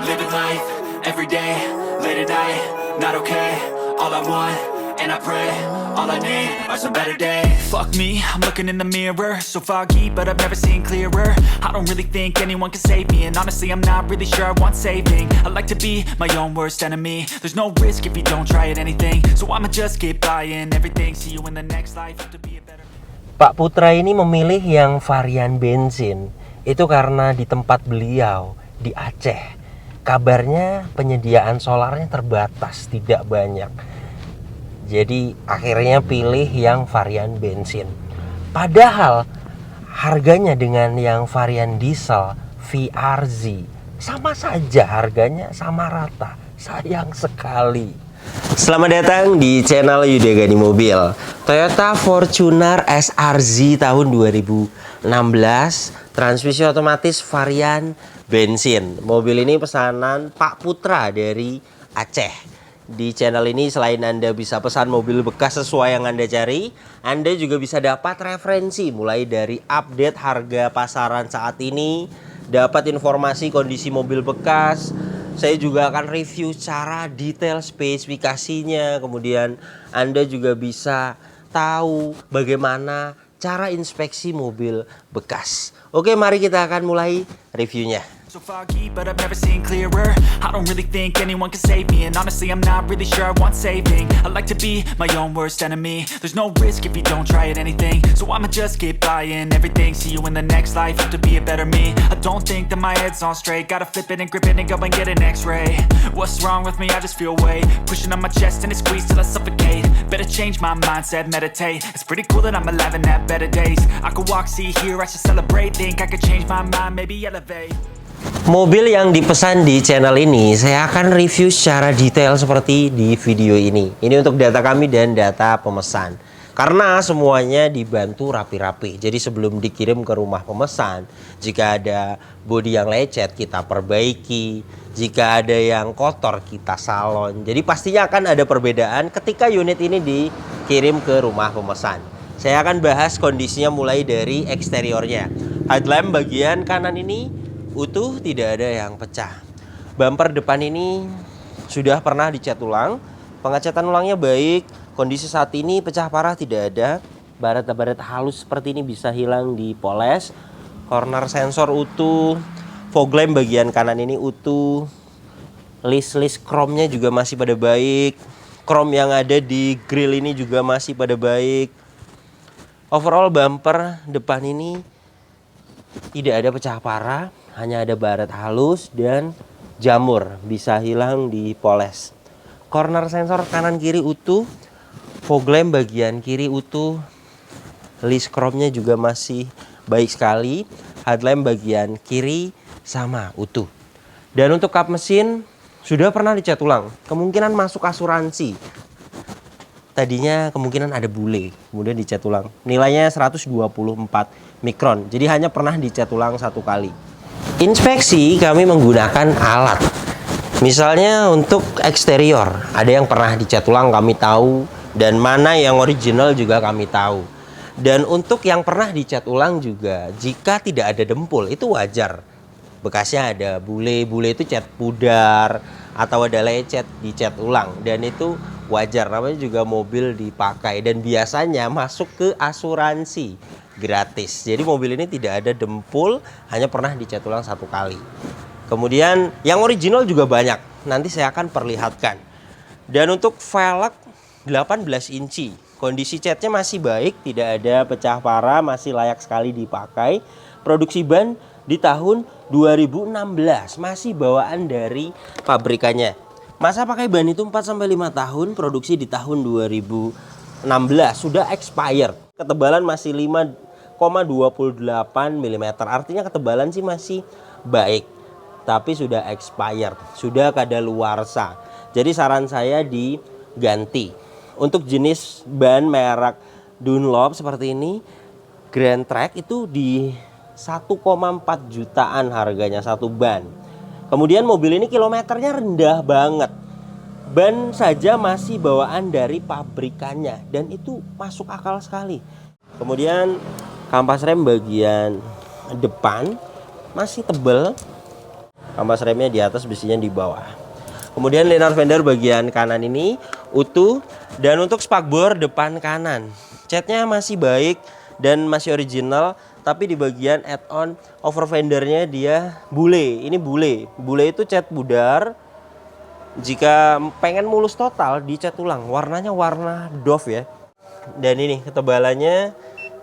living life, every day, late at night, not okay. All I want, and I pray, all I need are some better days. Fuck me, I'm looking in the mirror, so foggy, but I've never seen clearer. I don't really think anyone can save me, and honestly I'm not really sure I want saving. I like to be my own worst enemy. There's no risk if you don't try at anything, so I'ma just keep buying everything. See you in the next life, to be a better. Pak Putra ini memilih yang varian bensin itu karena di tempat beliau di Aceh, kabarnya penyediaan solarnya terbatas, tidak banyak. Jadi akhirnya pilih yang varian bensin. Padahal harganya dengan yang varian diesel VRZ sama saja, harganya sama rata. Sayang sekali. Selamat datang di channel Yuda Gani Mobil. Toyota Fortuner SRZ tahun 2016, transmisi otomatis varian bensin. Mobil ini pesanan Pak Putra dari Aceh. Di channel ini selain Anda bisa pesan mobil bekas sesuai yang Anda cari, Anda juga bisa dapat referensi mulai dari update harga pasaran saat ini, dapat informasi kondisi mobil bekas. Saya juga akan review secara detail spesifikasinya. Kemudian Anda juga bisa tahu bagaimana cara inspeksi mobil bekas. Oke, mari kita akan mulai reviewnya. So foggy, but I've never seen clearer. I don't really think anyone can save me, and honestly I'm not really sure I want saving. I like to be my own worst enemy. There's no risk if you don't try at anything, so I'ma just keep buying everything. See you in the next life, to be a better me. I don't think that my head's on straight. Gotta flip it and grip it and go and get an x-ray. What's wrong with me? I just feel weight pushing on my chest and it squeezes till I suffocate. Better change my mindset, meditate. It's pretty cool that I'm alive and have better days. I could walk, see, hear, I should celebrate. Think I could change my mind, maybe elevate. Mobil yang dipesan di channel ini saya akan review secara detail seperti di video ini. Ini untuk data kami dan data pemesan. Karena semuanya dibantu rapi-rapi. Jadi sebelum dikirim ke rumah pemesan, jika ada bodi yang lecet kita perbaiki, jika ada yang kotor kita salon. Jadi pastinya akan ada perbedaan ketika unit ini dikirim ke rumah pemesan. Saya akan bahas kondisinya mulai dari eksteriornya. Headlamp bagian kanan ini utuh, tidak ada yang pecah. Bumper depan ini sudah pernah dicat ulang, pengecatan ulangnya baik. Kondisi saat ini pecah parah tidak ada. Baret-baret halus seperti ini bisa hilang dipoles. Corner sensor utuh, fog lamp bagian kanan ini utuh. List chrome-nya juga masih pada baik. Chrome yang ada di grill ini juga masih pada baik. Overall bumper depan ini tidak ada pecah parah, hanya ada baret halus dan jamur bisa hilang dipoles. Corner sensor kanan kiri utuh, fog lamp bagian kiri utuh, list chrome-nya juga masih baik sekali, headlamp bagian kiri sama utuh. Dan untuk kap mesin sudah pernah dicat ulang, kemungkinan masuk asuransi. Tadinya kemungkinan ada bule, kemudian dicat ulang. Nilainya 124 mikron, jadi hanya pernah dicat ulang satu kali. Inspeksi kami menggunakan alat. Misalnya untuk eksterior, ada yang pernah dicat ulang kami tahu, dan mana yang original juga kami tahu. Dan untuk yang pernah dicat ulang juga, jika tidak ada dempul itu wajar. Bekasnya ada bule itu cat pudar atau ada lecet dicat ulang, dan itu wajar, namanya juga mobil dipakai dan biasanya masuk ke asuransi gratis. Jadi mobil ini tidak ada dempul, hanya pernah dicat ulang satu kali. Kemudian yang original juga banyak, nanti saya akan perlihatkan. Dan untuk velg 18 inci, kondisi catnya masih baik, tidak ada pecah parah, masih layak sekali dipakai. Produksi ban di tahun 2016, masih bawaan dari pabrikannya. Masa pakai ban itu 4-5 tahun, produksi di tahun 2016, sudah expired. Ketebalan masih 5,28 mm, artinya ketebalan sih masih baik. Tapi sudah expired, sudah kadaluarsa. Jadi saran saya diganti. Untuk jenis ban merek Dunlop seperti ini, Grand Track itu di 1,4 jutaan harganya satu ban. Kemudian mobil ini kilometernya rendah banget. Ban saja masih bawaan dari pabrikannya dan itu masuk akal sekali. Kemudian kampas rem bagian depan masih tebal. Kampas remnya di atas, besinya di bawah. Kemudian linear fender bagian kanan ini utuh. Dan untuk spakbor depan kanan, catnya masih baik dan masih original. Tapi di bagian add-on over fendernya dia bule. Ini bule. Bule itu cat pudar. Jika pengen mulus total, dicat ulang. Warnanya warna doff ya. Dan ini ketebalannya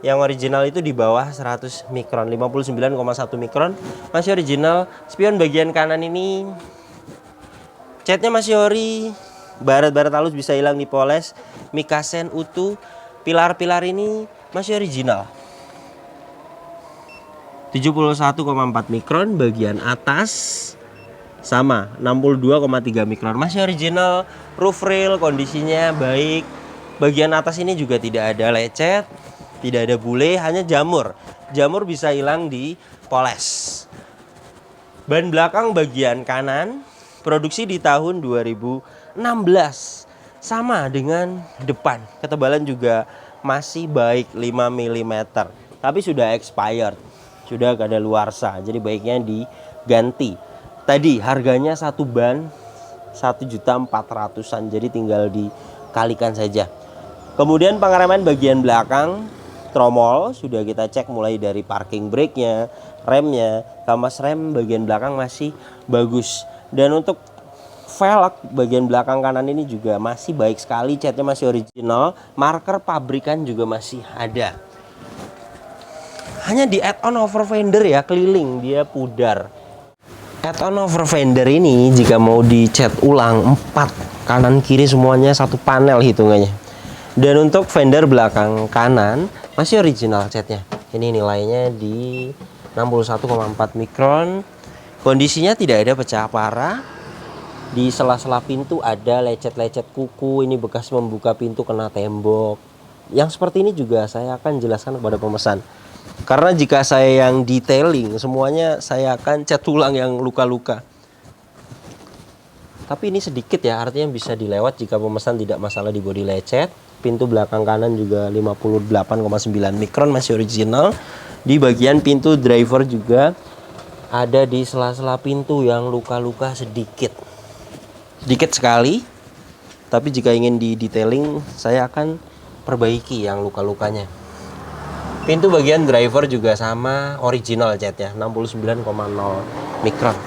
yang original itu di bawah 100 mikron, 59,1 mikron. Masih original. Spion bagian kanan ini catnya masih ori. Baret-baret halus bisa hilang dipoles. Mikasen utuh. Pilar-pilar ini masih original. 71,4 mikron bagian atas. Sama 62,3 mikron, masih original. Roof rail kondisinya baik. Bagian atas ini juga tidak ada lecet, tidak ada bule, hanya jamur. Jamur bisa hilang di poles. Ban belakang bagian kanan produksi di tahun 2016. Sama dengan depan. Ketebalan juga masih baik 5 mm. Tapi sudah expired. Sudah kadaluarsa. Jadi baiknya diganti. Tadi harganya satu ban 1.400.000-an, jadi tinggal dikalikan saja. Kemudian pengereman bagian belakang tromol sudah kita cek mulai dari parking brake-nya, remnya, kampas rem bagian belakang masih bagus. Dan untuk velg bagian belakang kanan ini juga masih baik sekali, catnya masih original, marker pabrikan juga masih ada. Hanya di add-on over fender ya, keliling dia pudar. Add-on over fender ini jika mau dicat ulang 4 kanan kiri semuanya satu panel hitungannya. Dan untuk fender belakang kanan masih original catnya. Ini nilainya di 61,4 mikron. Kondisinya tidak ada pecah parah. Di sela-sela pintu ada lecet-lecet kuku. Ini bekas membuka pintu kena tembok. Yang seperti ini juga saya akan jelaskan kepada pemesan. Karena jika saya yang detailing, semuanya saya akan cat ulang yang luka-luka. Tapi ini sedikit ya, artinya bisa dilewat jika pemesan tidak masalah di bodi lecet. Pintu belakang kanan juga 58,9 mikron masih original. Di bagian pintu driver juga ada di sela-sela pintu yang luka-luka sedikit. Sedikit sekali. Tapi jika ingin di detailing, saya akan perbaiki yang luka-lukanya. Pintu bagian driver juga sama, original catnya 69,0 mikron.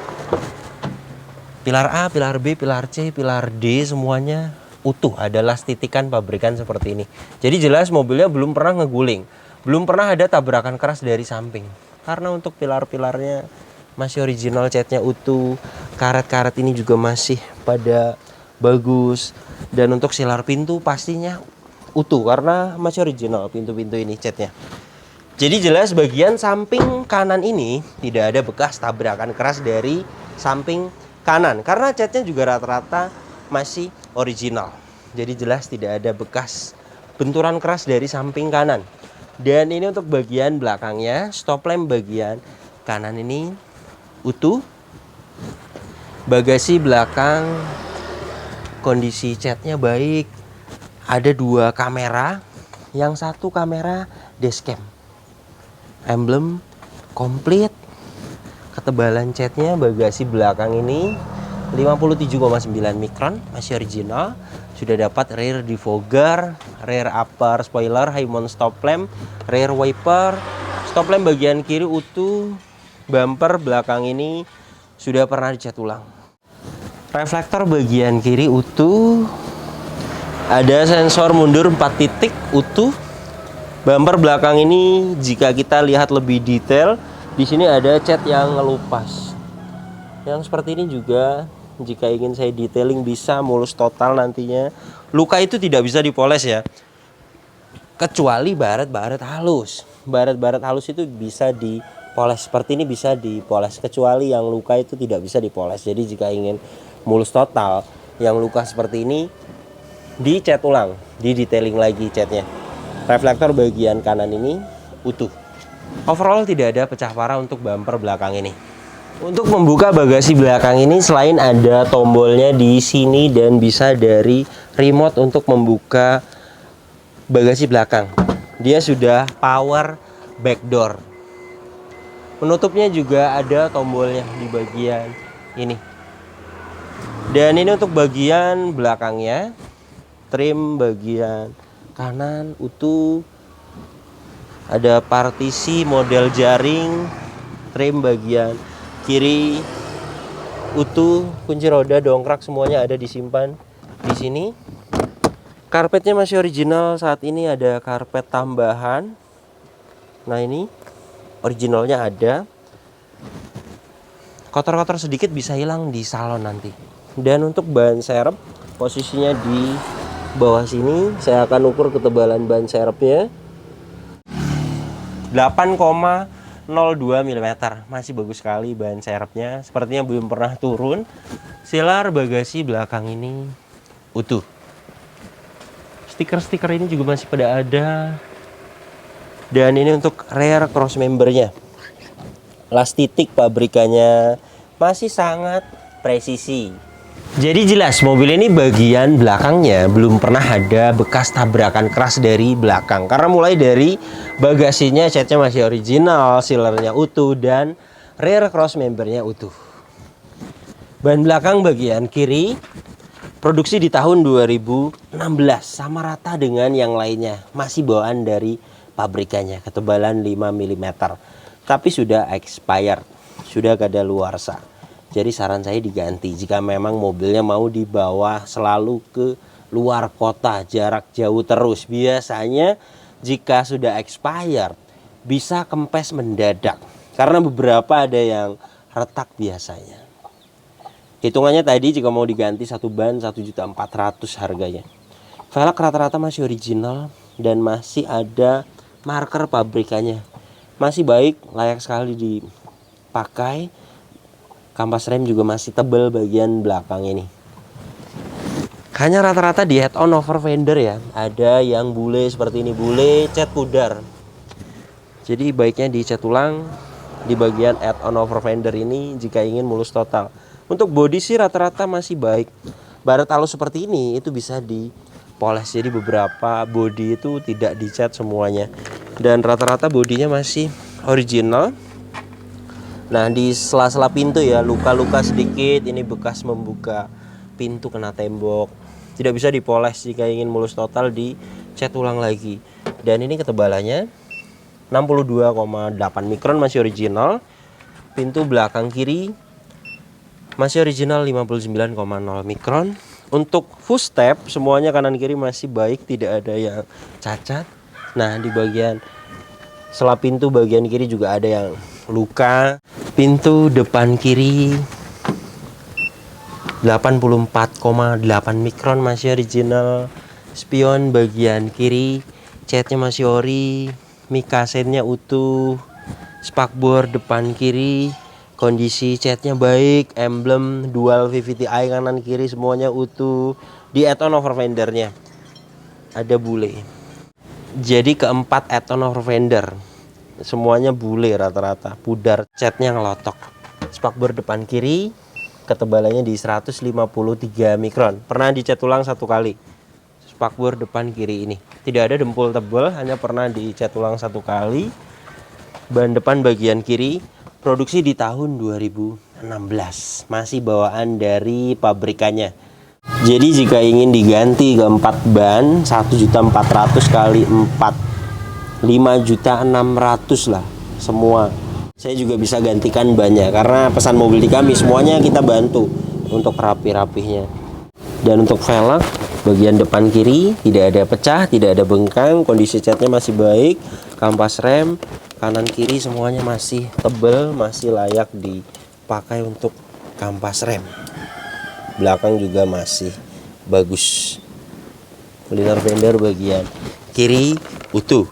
Pilar A, pilar B, pilar C, pilar D semuanya utuh, adalah titikan pabrikan seperti ini. Jadi jelas mobilnya belum pernah ngeguling, belum pernah ada tabrakan keras dari samping. Karena untuk pilar-pilarnya masih original, catnya utuh, karet-karet ini juga masih pada bagus. Dan untuk silar pintu pastinya utuh karena masih original pintu-pintu ini catnya. Jadi jelas bagian samping kanan ini tidak ada bekas tabrakan keras dari samping kanan. Karena catnya juga rata-rata masih original. Jadi jelas tidak ada bekas benturan keras dari samping kanan. Dan ini untuk bagian belakangnya, stop lamp bagian kanan ini utuh. Bagasi belakang kondisi catnya baik. Ada 2 kamera. Yang satu kamera dashcam. Emblem komplit. Ketebalan catnya bagasi belakang ini 57,9 mikron, masih original. Sudah dapat rear defogger, rear upper spoiler, high mount stop lamp, rear wiper. Stop lamp bagian kiri utuh. Bumper belakang ini sudah pernah dicat ulang. Reflektor bagian kiri utuh. Ada sensor mundur 4 titik utuh. Bumper belakang ini jika kita lihat lebih detail, di sini ada cat yang ngelupas. Yang seperti ini juga jika ingin saya detailing bisa mulus total nantinya. Luka itu tidak bisa dipoles ya. Kecuali baret-baret halus. Baret-baret halus itu bisa dipoles. Seperti ini bisa dipoles. Kecuali yang luka itu tidak bisa dipoles. Jadi jika ingin mulus total, yang luka seperti ini dicat ulang, di detailing lagi catnya. Reflektor bagian kanan ini utuh. Overall tidak ada pecah parah untuk bumper belakang ini. Untuk membuka bagasi belakang ini selain ada tombolnya di sini dan bisa dari remote untuk membuka bagasi belakang. Dia sudah power back door. Penutupnya juga ada tombolnya di bagian ini. Dan ini untuk bagian belakangnya, trim bagian kanan utuh. Ada partisi model jaring, trim bagian kiri utuh, kunci roda, dongkrak semuanya ada disimpan di sini. Karpetnya masih original, saat ini ada karpet tambahan. Nah, ini originalnya ada. Kotor-kotor sedikit bisa hilang di salon nanti. Dan untuk ban serep posisinya di bawah sini. Saya akan ukur ketebalan ban serepnya 8,02 mm. Masih bagus sekali ban serepnya. Sepertinya belum pernah turun. Silar bagasi belakang ini utuh. Stiker-stiker ini juga masih pada ada. Dan ini untuk rear cross membernya. Las titik pabrikannya masih sangat presisi. Jadi jelas mobil ini bagian belakangnya belum pernah ada bekas tabrakan keras dari belakang. Karena mulai dari bagasinya catnya masih original, sealernya utuh, dan rear cross membernya utuh. Ban belakang bagian kiri produksi di tahun 2016, sama rata dengan yang lainnya. Masih bawaan dari pabrikannya, ketebalan 5 mm. Tapi sudah expired, sudah kadaluarsa. Jadi saran saya diganti jika memang mobilnya mau dibawa selalu ke luar kota, jarak jauh terus. Biasanya jika sudah expired bisa kempes mendadak. Karena beberapa ada yang retak biasanya. Hitungannya tadi jika mau diganti satu ban 1.400.000 harganya. Velg rata-rata masih original dan masih ada marker pabrikannya. Masih baik, layak sekali dipakai. Kampas rem juga masih tebal bagian belakang ini. Hanya rata-rata di head on over fender ya. Ada yang bule seperti ini, bule cat pudar. Jadi baiknya dicat ulang di bagian head on over fender ini jika ingin mulus total. Untuk bodi sih rata-rata masih baik. Baret halus seperti ini itu bisa dipoles. Jadi beberapa bodi itu tidak dicat semuanya. Dan rata-rata bodinya masih original. Nah, di sela-sela pintu ya luka-luka sedikit. Ini bekas membuka pintu kena tembok. Tidak bisa dipoles jika ingin mulus total, dicat ulang lagi. Dan ini ketebalannya 62,8 mikron, masih original. Pintu belakang kiri masih original 59,0 mikron. Untuk footstep semuanya kanan kiri masih baik, tidak ada yang cacat. Nah, di bagian sela pintu bagian kiri juga ada yang luka. Pintu depan kiri 84,8 mikron, masih original. Spion bagian kiri catnya masih ori, mikasennya utuh. Spakbor depan kiri kondisi catnya baik, emblem dual VVT-i kanan kiri semuanya utuh. Di add-on over fendernya ada bule. Jadi keempat add-on over fender semuanya bule rata-rata, pudar, catnya ngelotok. Spakbor depan kiri ketebalannya di 153 mikron. Pernah dicat ulang satu kali. Spakbor depan kiri ini tidak ada dempul tebal, hanya pernah dicat ulang satu kali. Ban depan bagian kiri produksi di tahun 2016, masih bawaan dari pabrikannya. Jadi jika ingin diganti keempat ban 1.400.000 kali 4 5.600.000 lah semua. Saya juga bisa gantikan bannya karena pesan mobil di kami semuanya kita bantu untuk rapi-rapihnya. Dan untuk velg bagian depan kiri tidak ada pecah, tidak ada bengkang, kondisi catnya masih baik. Kampas rem kanan kiri semuanya masih tebal, masih layak dipakai untuk kampas rem. Belakang juga masih bagus. Liner fender bagian kiri utuh.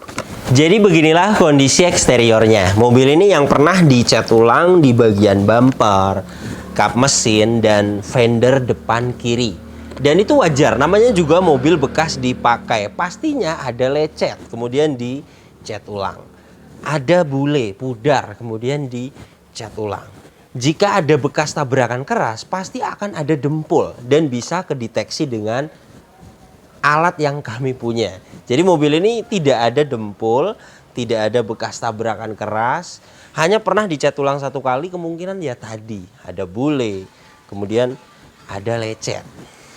Jadi beginilah kondisi eksteriornya. Mobil ini yang pernah dicat ulang di bagian bumper, kap mesin, dan fender depan kiri. Dan itu wajar, namanya juga mobil bekas dipakai. Pastinya ada lecet, kemudian dicat ulang. Ada bule, pudar, kemudian dicat ulang. Jika ada bekas tabrakan keras, pasti akan ada dempul dan bisa kedeteksi dengan alat yang kami punya. Jadi mobil ini tidak ada dempul, tidak ada bekas tabrakan keras, Hanya pernah dicat ulang 1 kali, kemungkinan ya tadi ada bule, kemudian ada lecet.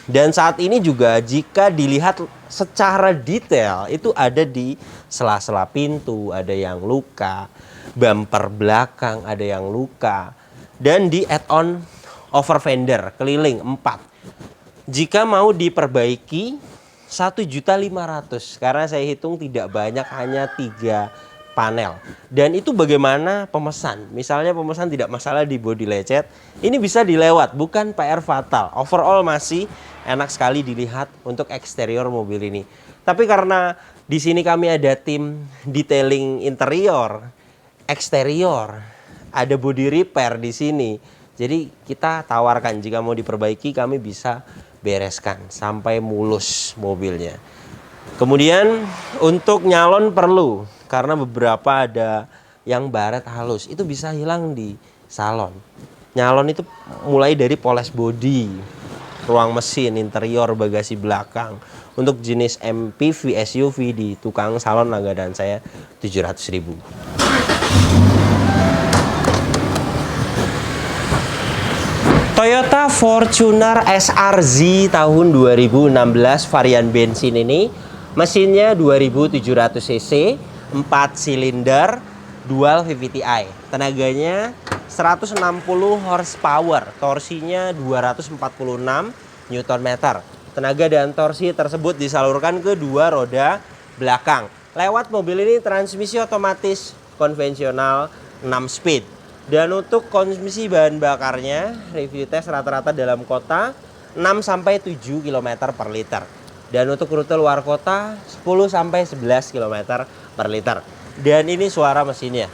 Dan saat ini juga jika dilihat secara detail itu ada di sela-sela pintu, ada yang luka, bumper belakang ada yang luka, dan di add-on over fender keliling 4. Jika mau diperbaiki 1.500.000, karena saya hitung tidak banyak, hanya 3 panel. Dan itu bagaimana pemesan, misalnya pemesan tidak masalah di bodi lecet, ini bisa dilewat, bukan PR fatal. Overall masih enak sekali dilihat untuk eksterior mobil ini. Tapi karena di sini kami ada tim detailing interior, eksterior, ada body repair di sini. Jadi kita tawarkan jika mau diperbaiki kami bisa bereskan sampai mulus mobilnya. Kemudian untuk nyalon perlu, karena beberapa ada yang baret halus, itu bisa hilang di salon. Nyalon itu mulai dari poles bodi, ruang mesin, interior, bagasi belakang. Untuk jenis MPV, SUV di tukang salon langganan saya 700.000. Toyota Fortuner SRZ tahun 2016 varian bensin ini, mesinnya 2700 cc, 4 silinder, dual VVTi. Tenaganya 160 horsepower, torsinya 246 Nm. Tenaga dan torsi tersebut disalurkan ke 2 roda belakang. Lewat mobil ini transmisi otomatis konvensional 6 speed. Dan untuk konsumsi bahan bakarnya, review tes rata-rata dalam kota 6-7 km per liter. Dan untuk rute luar kota 10-11 km per liter. Dan ini suara mesinnya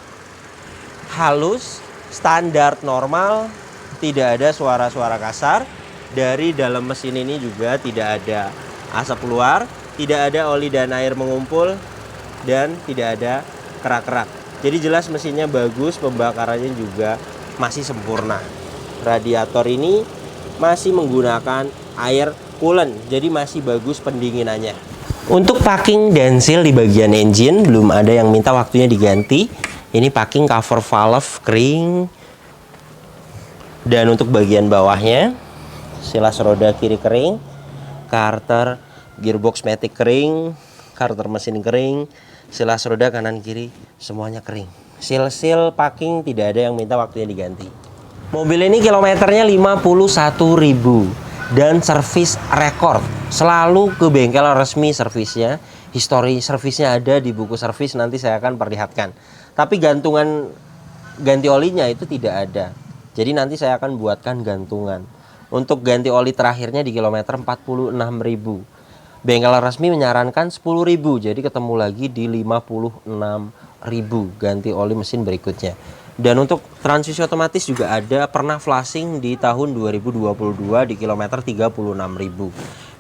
halus, standar normal, tidak ada suara-suara kasar. Dari dalam mesin ini juga tidak ada asap keluar, tidak ada oli dan air mengumpul, dan tidak ada kerak-kerak. Jadi jelas mesinnya bagus, pembakarannya juga masih sempurna. Radiator ini masih menggunakan air coolant, jadi masih bagus pendinginannya. Untuk packing dan seal di bagian engine belum ada yang minta waktunya diganti. Ini packing cover valve kering. Dan untuk bagian bawahnya, silas roda kiri kering, karter gearbox matic kering, karter mesin kering, silas roda kanan kiri semuanya kering. Seal packing tidak ada yang minta waktunya diganti. Mobil ini kilometernya 51.000 dan servis rekor. Selalu ke bengkel resmi servisnya. Histori servisnya ada di buku servis, nanti saya akan perlihatkan. Tapi gantungan ganti olinya itu tidak ada. Jadi nanti saya akan buatkan gantungan. Untuk ganti oli terakhirnya di kilometer 46.000. Bengkel resmi menyarankan 10.000, jadi ketemu lagi di 56.000 ganti oli mesin berikutnya. Dan untuk transmisi otomatis juga ada, pernah flashing di tahun 2022 di kilometer 36.000.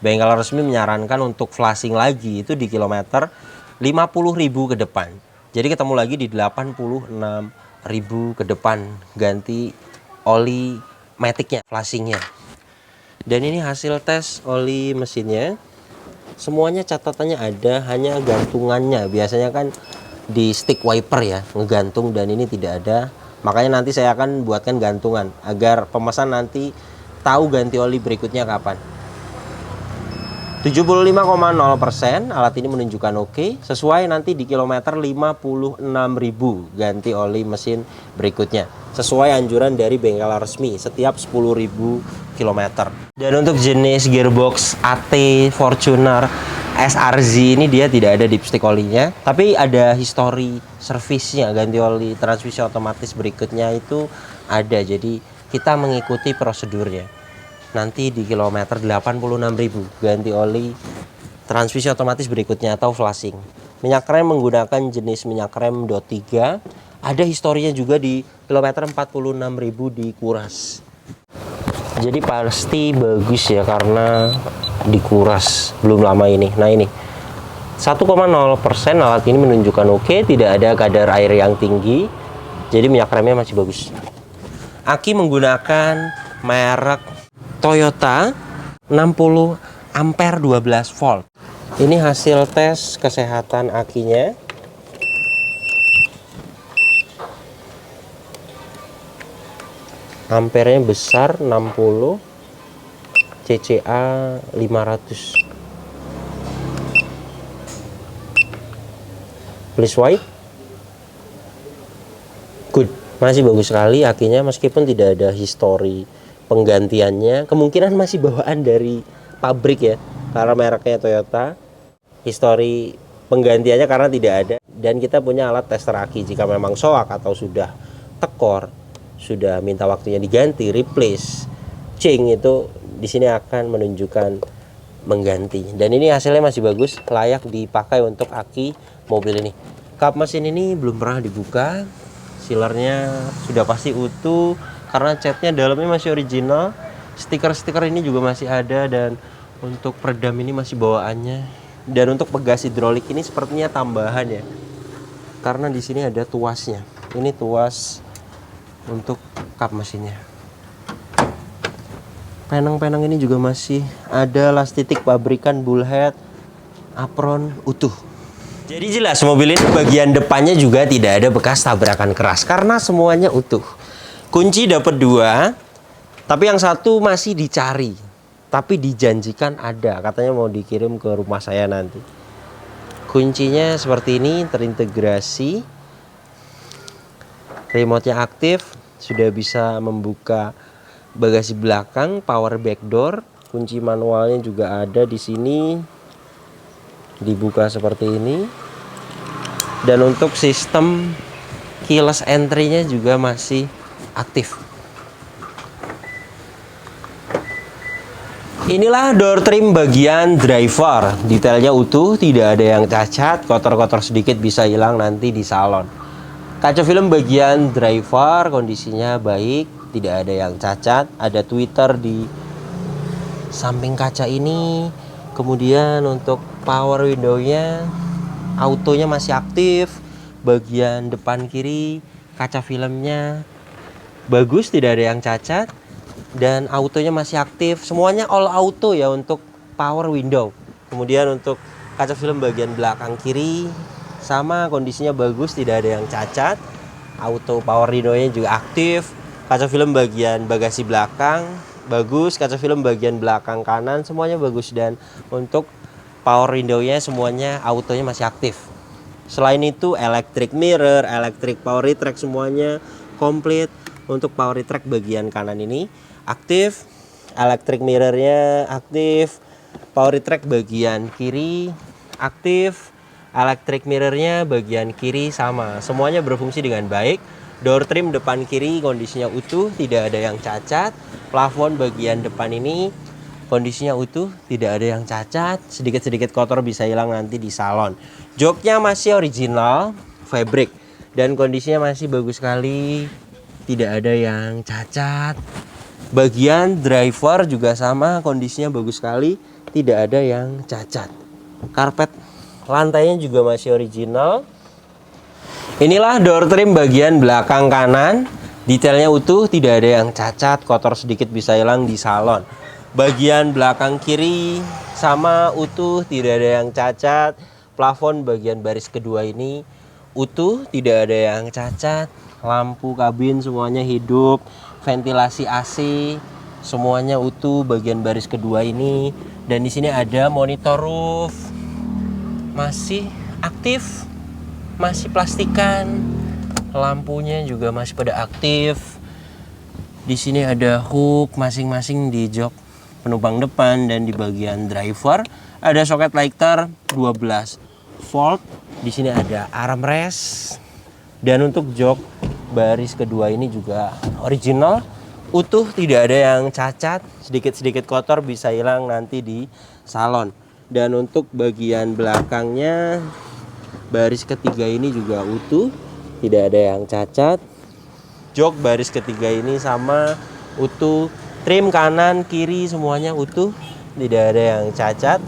Bengkel resmi menyarankan untuk flashing lagi itu di kilometer 50.000 ke depan. Jadi ketemu lagi di 86.000 ke depan ganti oli maticnya, flashingnya. Dan ini hasil tes oli mesinnya. Semuanya catatannya ada, hanya gantungannya biasanya kan di stick wiper ya, ngegantung, dan ini tidak ada. Makanya nanti saya akan buatkan gantungan agar pemesan nanti tahu ganti oli berikutnya kapan. 75,0%, alat ini menunjukkan oke, sesuai nanti di kilometer 56.000 ganti oli mesin berikutnya. Sesuai anjuran dari bengkel resmi setiap 10.000 km. Dan untuk jenis gearbox AT Fortuner SRZ ini dia tidak ada dipstick olinya, tapi ada histori servisnya, ganti oli transmisi otomatis berikutnya itu ada. Jadi kita mengikuti prosedurnya. Nanti di kilometer 86.000 ganti oli transmisi otomatis berikutnya atau flashing. Minyak rem menggunakan jenis minyak rem DOT 3. Ada historinya juga di kilometer 46.000 dikuras. Jadi pasti bagus ya karena dikuras belum lama ini. Nah ini 1,0%, alat ini menunjukkan oke, tidak ada kadar air yang tinggi. Jadi minyak remnya masih bagus. Aki menggunakan merek Toyota 60 ampere 12 volt. Ini hasil tes kesehatan akinya. Ampernya besar 60, CCA 500. Please white. Good, masih bagus sekali akinya meskipun tidak ada histori penggantiannya. Kemungkinan masih bawaan dari pabrik ya, karena mereknya Toyota. Histori penggantiannya karena tidak ada. Dan kita punya alat tester aki jika memang soak atau sudah tekor, sudah minta waktunya diganti, replace, cing, itu di sini akan menunjukkan mengganti. Dan ini hasilnya masih bagus, layak dipakai untuk aki mobil ini. Kap mesin ini belum pernah dibuka, sealernya sudah pasti utuh karena catnya dalamnya masih original. Stiker-stiker ini juga masih ada, dan untuk peredam ini masih bawaannya. Dan untuk pegas hidrolik ini sepertinya tambahan ya, karena di sini ada tuasnya. Ini tuas untuk kap mesinnya. Penang-penang ini juga masih ada las titik pabrikan, bullhead, apron utuh. Jadi jelas mobil ini bagian depannya juga tidak ada bekas tabrakan keras karena semuanya utuh. Kunci dapat 2, tapi yang satu masih dicari. Tapi dijanjikan ada, katanya mau dikirim ke rumah saya nanti. Kuncinya seperti ini, terintegrasi. Remote-nya aktif, sudah bisa membuka bagasi belakang, power back door. Kunci manualnya juga ada di sini. Dibuka seperti ini. Dan untuk sistem keyless entry-nya juga masih aktif. Inilah door trim bagian driver. Detailnya utuh, tidak ada yang cacat, kotor-kotor sedikit bisa hilang nanti di salon. Kaca film bagian driver kondisinya baik, tidak ada yang cacat. Ada tweeter di samping kaca ini. Kemudian untuk power window-nya, autonya masih aktif. Bagian depan kiri kaca filmnya bagus, tidak ada yang cacat. Dan autonya masih aktif, semuanya all auto ya untuk power window. Kemudian untuk kaca film bagian belakang kiri sama, kondisinya bagus, tidak ada yang cacat. Auto power window-nya juga aktif. Kaca film bagian bagasi belakang bagus, kaca film bagian belakang kanan semuanya bagus. Dan untuk power window-nya semuanya autonya masih aktif. Selain itu electric mirror, electric power retract semuanya komplit. Untuk power retract bagian kanan ini aktif, electric mirrornya aktif, power retract bagian kiri aktif, electric mirrornya bagian kiri sama, semuanya berfungsi dengan baik. Door trim depan kiri kondisinya utuh, tidak ada yang cacat. Plafon bagian depan ini kondisinya utuh, tidak ada yang cacat. Sedikit-sedikit kotor bisa hilang nanti di salon. Joknya masih original fabric dan kondisinya masih bagus sekali, tidak ada yang cacat. Bagian driver juga sama, kondisinya bagus sekali, tidak ada yang cacat. Karpet lantainya juga masih original. Inilah door trim bagian belakang kanan, detailnya utuh, tidak ada yang cacat, kotor sedikit bisa hilang di salon. Bagian belakang kiri sama utuh, tidak ada yang cacat. Plafon bagian baris kedua ini utuh, tidak ada yang cacat. Lampu kabin semuanya hidup, ventilasi AC semuanya utuh bagian baris kedua ini. Dan di sini ada monitor roof masih aktif, masih plastikan. Lampunya juga masih pada aktif. Di sini ada hook masing-masing di jok penumpang depan, dan di bagian driver ada soket lighter 12 volt. Di sini ada armrest. Dan untuk jok baris kedua ini juga original, utuh, tidak ada yang cacat. Sedikit-sedikit kotor bisa hilang nanti di salon. Dan untuk bagian belakangnya baris ketiga ini juga utuh, tidak ada yang cacat. Jok baris ketiga ini sama utuh. Trim kanan kiri semuanya utuh, tidak ada yang cacat.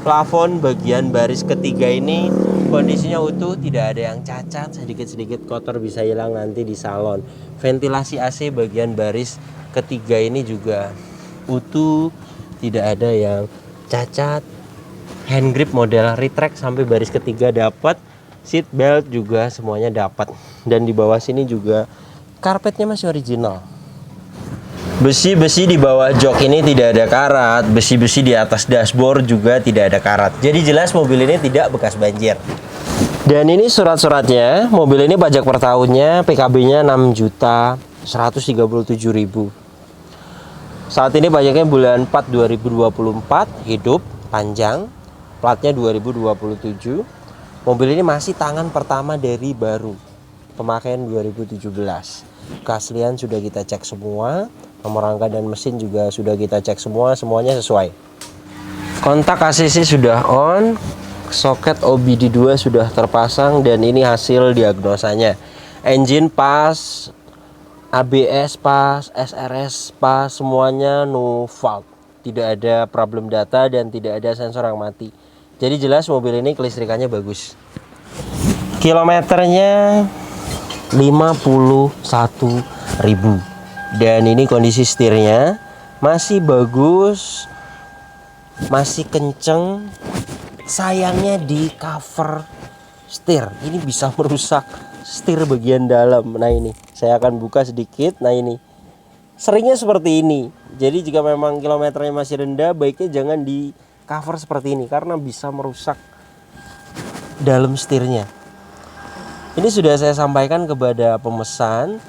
Plafon bagian baris ketiga ini kondisinya utuh, tidak ada yang cacat. Sedikit-sedikit kotor bisa hilang nanti di salon. Ventilasi AC bagian baris ketiga ini juga utuh, tidak ada yang cacat. Hand grip model retract sampai baris ketiga dapat. Seat belt juga semuanya dapat. Dan di bawah sini juga karpetnya masih original. Besi-besi di bawah jok ini tidak ada karat, besi-besi di atas dashboard juga tidak ada karat. Jadi jelas mobil ini tidak bekas banjir. Dan ini surat-suratnya, mobil ini pajak per tahunnya PKB-nya 6.137.000. Saat ini pajaknya bulan 4 2024, hidup panjang, platnya 2027. Mobil ini masih tangan pertama dari baru, pemakaian 2017. Keaslian sudah kita cek semua, nomor rangka dan mesin juga sudah kita cek semua, semuanya sesuai. Kontak ACC sudah on, soket OBD2 sudah terpasang, dan ini hasil diagnosanya. Engine pas, ABS pas, SRS pas, semuanya no fault. Tidak ada problem data dan tidak ada sensor yang mati. Jadi jelas mobil ini kelistrikannya bagus. Kilometernya 51.000. Dan ini kondisi setirnya masih bagus, masih kenceng. Sayangnya di cover setir ini bisa merusak setir bagian dalam. Nah ini saya akan buka sedikit. Nah ini seringnya seperti ini. Jadi jika memang kilometernya masih rendah, baiknya jangan di cover seperti ini karena bisa merusak dalam setirnya. Ini sudah saya sampaikan kepada pemesan,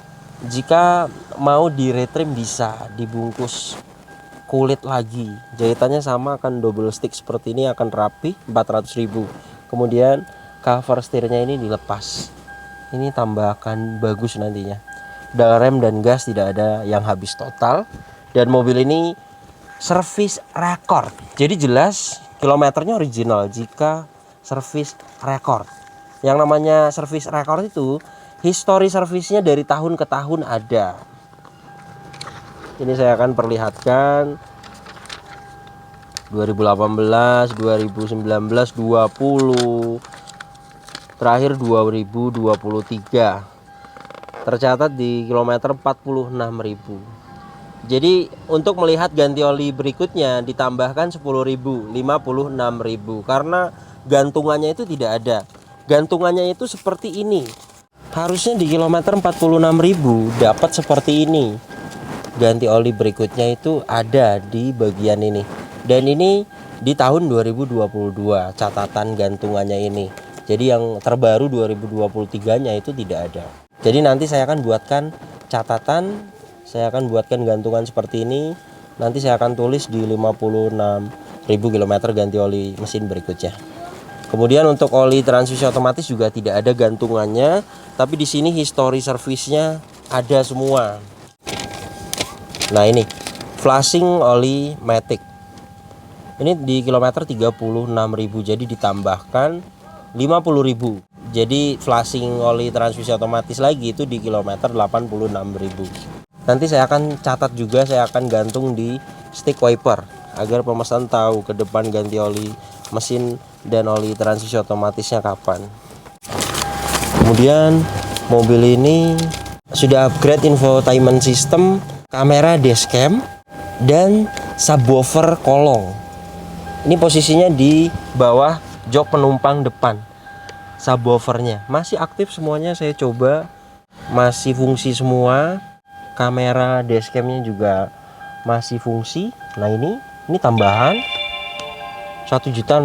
jika mau di retrim bisa dibungkus kulit lagi. Jahitannya sama, akan double stick seperti ini, akan rapi, 400.000. Kemudian cover setirnya ini dilepas. Ini tambahkan bagus nantinya. Pedal rem dan gas tidak ada yang habis total. Dan mobil ini service record. Jadi jelas kilometernya original jika service record. Yang namanya service record itu history servisnya dari tahun ke tahun ada. Ini saya akan perlihatkan 2018, 2019, 20, terakhir 2023. Tercatat di kilometer 46.000. Jadi untuk melihat ganti oli berikutnya ditambahkan 10.000, 56.000 karena gantungannya itu tidak ada. Gantungannya itu seperti ini. Harusnya di kilometer 46.000 dapat seperti ini. Ganti oli berikutnya itu ada di bagian ini. Dan ini di tahun 2022 catatan gantungannya ini. Jadi yang terbaru 2023-nya itu tidak ada. Jadi nanti saya akan buatkan catatan, saya akan buatkan gantungan seperti ini. Nanti saya akan tulis di 56.000 km ganti oli mesin berikutnya. Kemudian untuk oli transmisi otomatis juga tidak ada gantungannya, tapi di sini history servisnya ada semua. Nah ini flashing oli matic. Ini di kilometer 36.000, jadi ditambahkan 50.000. Jadi flashing oli transmisi otomatis lagi itu di kilometer 86.000. Nanti saya akan catat juga, saya akan gantung di stick wiper agar pemesan tahu ke depan ganti oli mesin dan oli transmisi otomatisnya kapan. Kemudian mobil ini sudah upgrade infotainment system, kamera dashcam, dan subwoofer kolong. Ini posisinya di bawah jok penumpang depan. Subwoofernya masih aktif semuanya, saya coba masih fungsi semua. Kamera dashcamnya juga masih fungsi. Nah ini tambahan 1.600.000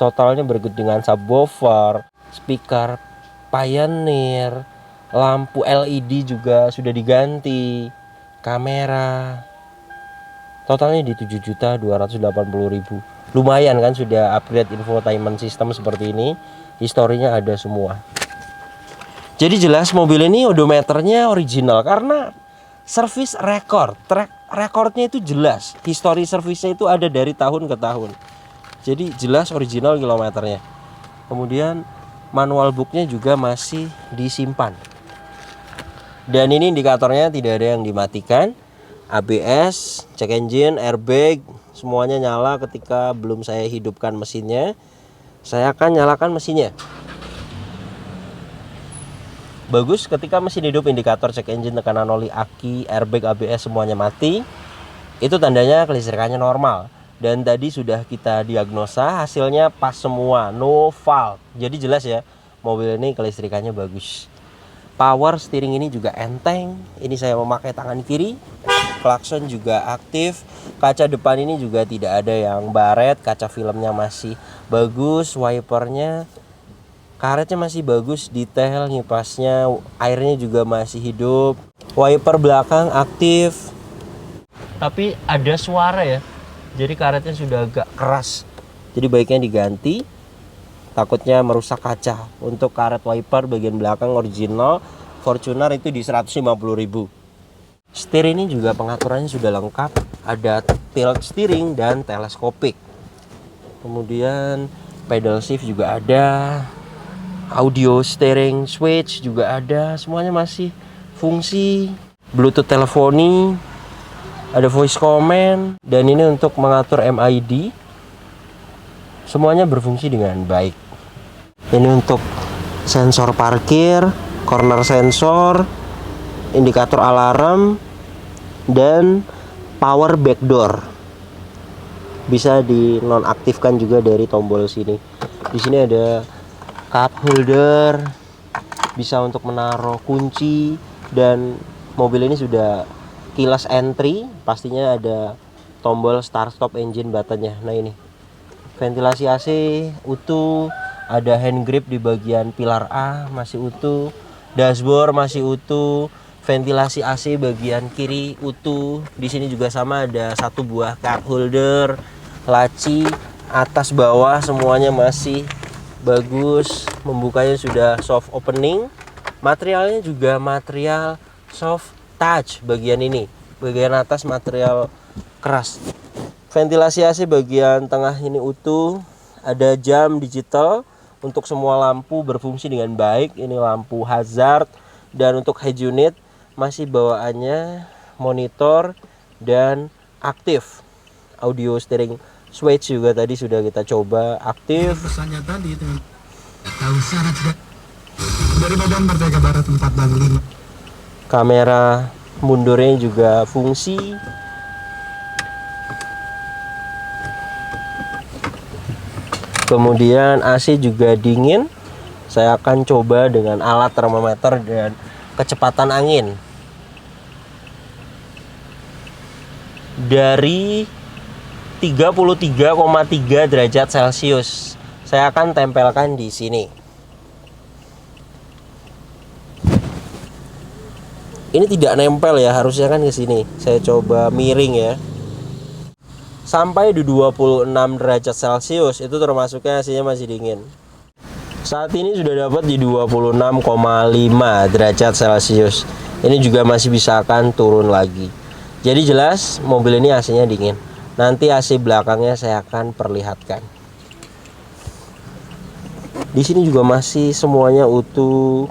totalnya dengan subwoofer, speaker Pioneer, lampu LED juga sudah diganti, kamera. Totalnya di 7.280.000. Lumayan kan, sudah upgrade infotainment system seperti ini. Historinya ada semua. Jadi jelas mobil ini odometernya original karena service record. Track recordnya itu jelas. History servisnya itu ada dari tahun ke tahun. Jadi jelas original kilometernya. Kemudian manual booknya juga masih disimpan. Dan ini indikatornya tidak ada yang dimatikan. ABS, check engine, airbag, semuanya nyala ketika belum saya hidupkan mesinnya. Saya akan nyalakan mesinnya. Bagus, ketika mesin hidup, indikator check engine, tekanan oli, aki, airbag, ABS semuanya mati. Itu tandanya kelistrikannya normal. Dan tadi sudah kita diagnosa, hasilnya pas semua, no fault. Jadi jelas ya, mobil ini kelistrikannya bagus. Power steering ini juga enteng. Ini saya memakai tangan kiri. klakson juga aktif. Kaca depan ini juga tidak ada yang baret, kaca filmnya masih bagus, wipernya, karetnya masih bagus, detail ngipasnya, airnya juga masih hidup. Wiper belakang aktif. Tapi ada suara ya. Jadi karetnya sudah agak keras. Jadi baiknya diganti. Takutnya merusak kaca. Untuk karet wiper bagian belakang original Fortuner itu di 150.000. Setir ini juga pengaturannya sudah lengkap. Ada tilt steering dan teleskopik. Kemudian pedal shift juga ada. Audio steering switch juga ada, semuanya masih fungsi. Bluetooth teleponi, ada voice command, dan ini untuk mengatur MID. Semuanya berfungsi dengan baik. Ini untuk sensor parkir, corner sensor, indikator alarm, dan power back door. Bisa dinonaktifkan juga dari tombol sini. Di sini ada cup holder, bisa untuk menaruh kunci, dan mobil ini sudah keyless entry. Pastinya ada tombol start stop engine buttonnya. Nah ini ventilasi AC utuh, ada hand grip di bagian pilar A masih utuh, dashboard masih utuh, ventilasi AC bagian kiri utuh. Di sini juga sama, ada satu buah cup holder, laci atas bawah semuanya masih bagus. Membukanya sudah soft opening. Materialnya juga material soft touch bagian ini. Bagian atas material keras. Ventilasi AC bagian tengah ini utuh. Ada jam digital untuk semua lampu berfungsi dengan baik. Ini lampu hazard. Dan untuk head unit masih bawaannya monitor dan aktif. Audio steering switch juga tadi sudah kita coba aktif. Pesannya tadi itu tahu syarat dari Medan Merdeka Barat 4 dan 5. Kamera mundurnya juga fungsi. Kemudian AC juga dingin. Saya akan coba dengan alat termometer dan kecepatan angin. Dari 33,3 derajat Celcius. Saya akan tempelkan di sini. Ini tidak nempel ya, harusnya kan ke sini. Saya coba miring ya. Sampai di 26 derajat Celcius, itu termasuknya AC-nya masih dingin. Saat ini sudah dapat di 26,5 derajat Celcius. Ini juga masih bisa akan turun lagi. Jadi jelas mobil ini AC-nya dingin. Nanti AC belakangnya saya akan perlihatkan. Di sini juga masih semuanya utuh.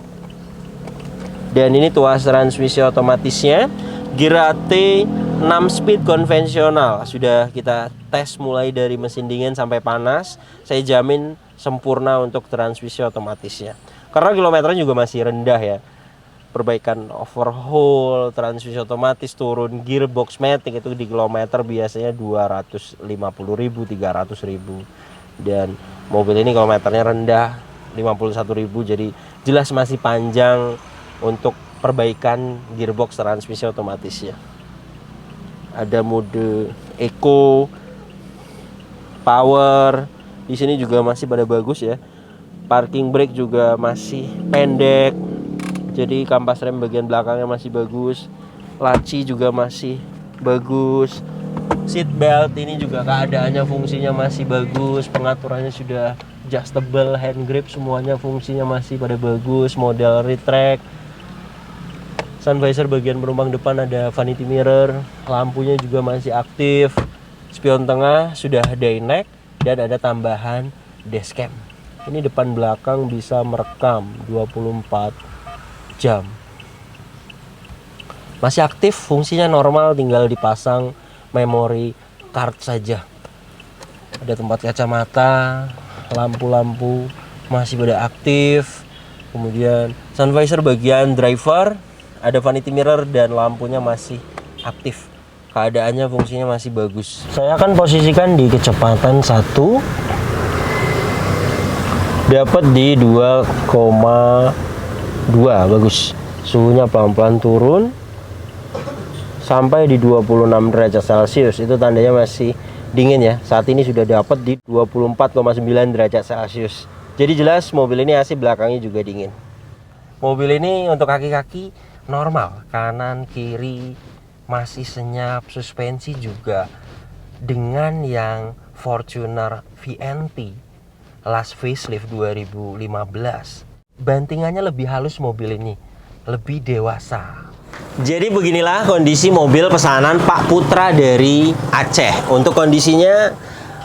Dan ini tuas transmisi otomatisnya. Gear AT 6 speed konvensional. Sudah kita tes mulai dari mesin dingin sampai panas. Saya jamin sempurna untuk transmisi otomatisnya. Karena kilometernya juga masih rendah ya. Perbaikan overhaul, transmisi otomatis, turun gearbox matic itu di kilometer biasanya 250.000, 300.000. Dan mobil ini kilometernya rendah 51.000, jadi jelas masih panjang untuk perbaikan gearbox transmisi otomatisnya. Ada mode eco, power, di sini juga masih pada bagus ya. Parking brake juga masih pendek. Jadi kampas rem bagian belakangnya masih bagus. Laci juga masih bagus. Seat belt ini juga keadaannya fungsinya masih bagus. Pengaturannya sudah adjustable, hand grip semuanya fungsinya masih pada bagus. Model retract. Sun visor bagian penumpang depan ada vanity mirror. Lampunya juga masih aktif. Spion tengah sudah daylight dan ada tambahan dashcam. Ini depan belakang bisa merekam 24 jam. Masih aktif, fungsinya normal, tinggal dipasang memory card saja. Ada tempat kacamata, lampu-lampu masih pada aktif. Kemudian sun visor bagian driver, ada vanity mirror dan lampunya masih aktif. Keadaannya fungsinya masih bagus. Saya akan posisikan di kecepatan 1. Dapat di 2,2, bagus. Suhunya pelan-pelan turun. sampai di 26 derajat Celcius. Itu tandanya masih dingin ya. Saat ini sudah dapat di 24,9 derajat Celcius. Jadi jelas mobil ini AC belakangnya juga dingin. Mobil ini untuk kaki-kaki normal, kanan kiri masih senyap, suspensi juga dengan yang Fortuner VNT last facelift 2015. Bantingannya lebih halus mobil ini, lebih dewasa. Jadi beginilah kondisi mobil pesanan Pak Putra dari Aceh. Untuk kondisinya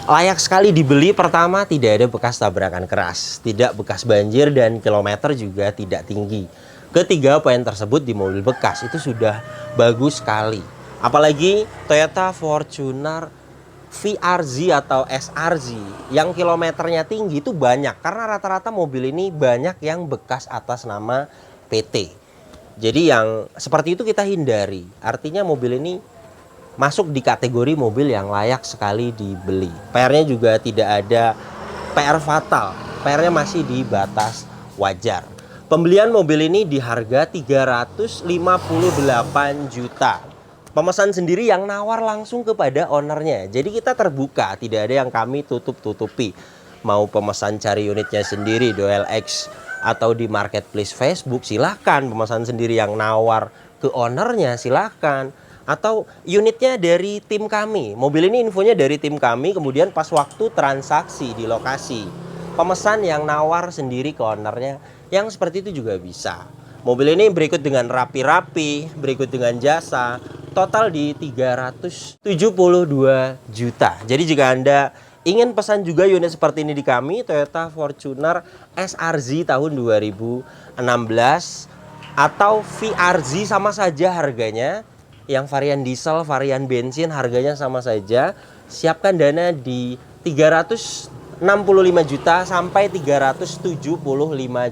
layak sekali dibeli. Pertama, tidak ada bekas tabrakan keras, tidak bekas banjir, dan kilometer juga tidak tinggi. Ketiga poin tersebut di mobil bekas itu sudah bagus sekali. Apalagi Toyota Fortuner VRZ atau SRZ yang kilometernya tinggi itu banyak. Karena rata-rata mobil ini banyak yang bekas atas nama PT. Jadi yang seperti itu kita hindari. Artinya mobil ini masuk di kategori mobil yang layak sekali dibeli. PR-nya juga tidak ada PR fatal. PR-nya masih di batas wajar. Pembelian mobil ini di harga 358 juta. Pemesan sendiri yang nawar langsung kepada ownernya. Jadi kita terbuka, tidak ada yang kami tutup-tutupi. Mau pemesan cari unitnya sendiri di OLX atau di marketplace Facebook, silahkan. Pemesan sendiri yang nawar ke ownernya, silahkan. Atau unitnya dari tim kami. Mobil ini infonya dari tim kami, kemudian pas waktu transaksi di lokasi, pemesan yang nawar sendiri ke ownernya, yang seperti itu juga bisa. Mobil ini berikut dengan rapi-rapi, berikut dengan jasa, total di 372 juta. Jadi jika Anda ingin pesan juga unit seperti ini di kami, Toyota Fortuner SRZ tahun 2016 atau VRZ, sama saja harganya. Yang varian diesel, varian bensin harganya sama saja. Siapkan dana di 365 juta sampai 375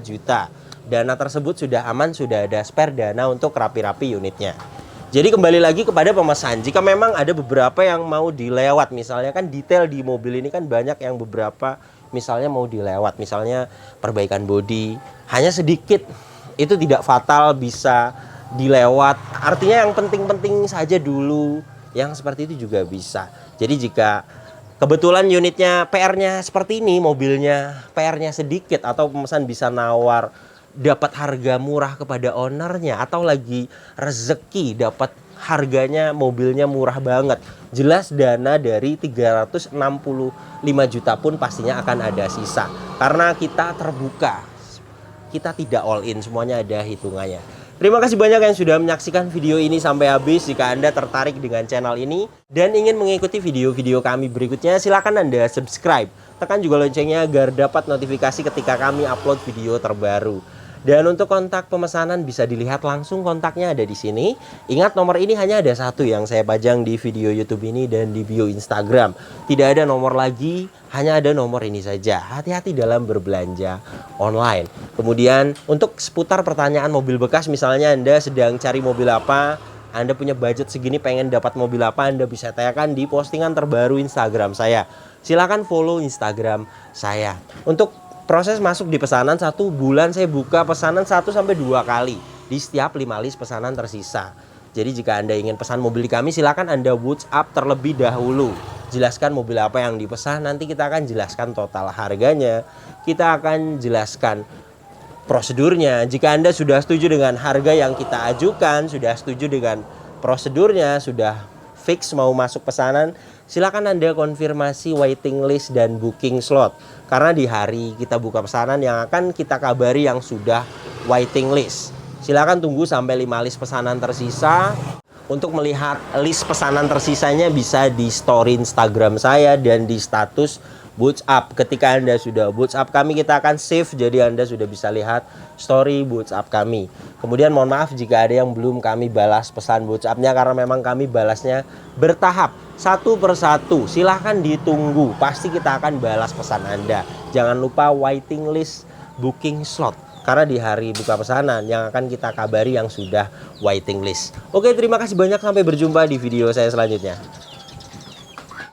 juta. Dana tersebut sudah aman, sudah ada spare dana untuk rapi-rapi unitnya. Jadi kembali lagi kepada pemesan, jika memang ada beberapa yang mau dilewat, misalnya kan detail di mobil ini kan banyak yang beberapa misalnya mau dilewat, misalnya perbaikan bodi, hanya sedikit, itu tidak fatal, bisa dilewat. Artinya yang penting-penting saja dulu, yang seperti itu juga bisa. Jadi jika kebetulan unitnya PR-nya seperti ini, mobilnya PR-nya sedikit, atau pemesan bisa nawar dapat harga murah kepada ownernya, atau lagi rezeki dapat harganya mobilnya murah banget, jelas dana dari 365 juta pun pastinya akan ada sisa. Karena kita terbuka, kita tidak all in, semuanya ada hitungannya. Terima kasih banyak yang sudah menyaksikan video ini sampai habis. Jika Anda tertarik dengan channel ini dan ingin mengikuti video-video kami berikutnya, silakan Anda subscribe. Tekan juga loncengnya agar dapat notifikasi ketika kami upload video terbaru. Dan untuk kontak pemesanan bisa dilihat langsung, kontaknya ada di sini. Ingat, nomor ini hanya ada satu yang saya pajang di video YouTube ini dan di bio Instagram. Tidak ada nomor lagi, hanya ada nomor ini saja. Hati-hati dalam berbelanja online. Kemudian untuk seputar pertanyaan mobil bekas, misalnya Anda sedang cari mobil apa, Anda punya budget segini pengen dapat mobil apa, Anda bisa tanyakan di postingan terbaru Instagram saya. Silakan follow Instagram saya. Untuk proses masuk di pesanan, 1 bulan saya buka pesanan 1-2 kali di setiap 5 list pesanan tersisa. Jadi jika Anda ingin pesan mobil di kami, silakan Anda WhatsApp terlebih dahulu. Jelaskan mobil apa yang dipesan, nanti kita akan jelaskan total harganya. Kita akan jelaskan prosedurnya. Jika Anda sudah setuju dengan harga yang kita ajukan, sudah setuju dengan prosedurnya, sudah fix mau masuk pesanan, silakan Anda konfirmasi waiting list dan booking slot. Karena di hari kita buka pesanan yang akan kita kabari yang sudah waiting list. Silakan tunggu sampai 5 list pesanan tersisa. Untuk melihat list pesanan tersisanya bisa di story Instagram saya dan di status WhatsApp. Ketika Anda sudah WhatsApp kami, kita akan save, jadi Anda sudah bisa lihat story WhatsApp kami. Kemudian mohon maaf jika ada yang belum kami balas pesan WhatsApp-nya, karena memang kami balasnya bertahap, satu persatu. Silahkan ditunggu, pasti kita akan balas pesan Anda. Jangan lupa waiting list, booking slot, karena di hari buka pesanan yang akan kita kabari yang sudah waiting list. Oke, terima kasih banyak, sampai berjumpa di video saya selanjutnya.